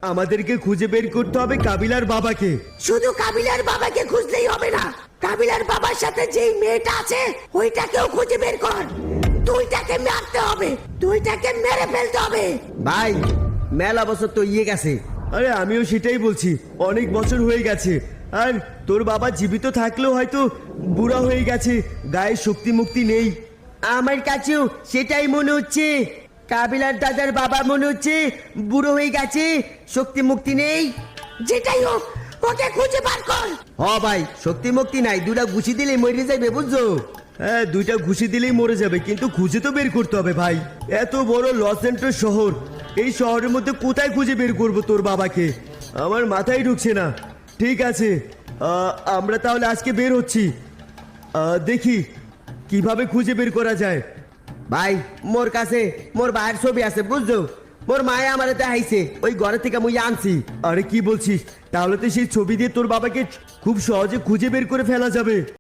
আমাদেরকে খুঁজে বের করতে হবে কাবিলার বাবাকে। শুধু কাবিলার বাবাকে খুঁজলেই হবে না, কাবিলার বাবার সাথে যেই মেয়েটা আছে ওইটাকেও খুঁজে বের কর। দুইটাকে মারতে হবে, দুইটাকে মেরে ফেলতে হবে। ভাই মেলা বছর তো ইয়ে গেছে। আরে আমিও সেটাই বলছি, অনেক বছর হয়ে গেছে। আর তোর বাবা জীবিত থাকলেও হয়তো বুড়া হয়ে গেছে, গায়ে শক্তি মুক্তি নেই। আমার কাছেও সেটাই মনে হচ্ছে। কাবিলার দাদার বাবা মনে হচ্ছে বুড়ো হয়ে গেছে, শক্তি মুক্তি নেই। যেটাই হোক ওকে খুঁজে বার কর। হ ভাই, শক্তি মুক্তি নাই, দুটা ঘুষি দিলে মরে যাবে বুঝছো। হ্যাঁ, দুইটা ঘুষি দিলেই মরে যাবে, কিন্তু খুঁজে তো বের করতে হবে ভাই। এত বড় লস এন্টোস শহর, এই শহরের মধ্যে কোথায় খুঁজে বের করবো তোর বাবাকে? আমার মাথায় ঢুকছে না। ঠিক আছে, আমরা তাহলে আজকে বের হচ্ছি। দেখি কিভাবে খুঁজে বের করা যায়। ভাই মোর কাছে মোর ভাইয়ের ছবি আছে বুঝছো, মোর মায়ে আমার দেখাইছে, ওই ঘরে থেকে মুই আনছি। আরে কি বলছিস? তাহলে তো সেই ছবি দিয়ে তোর বাবাকে খুব সহজে খুঁজে বের করে ফেলা যাবে।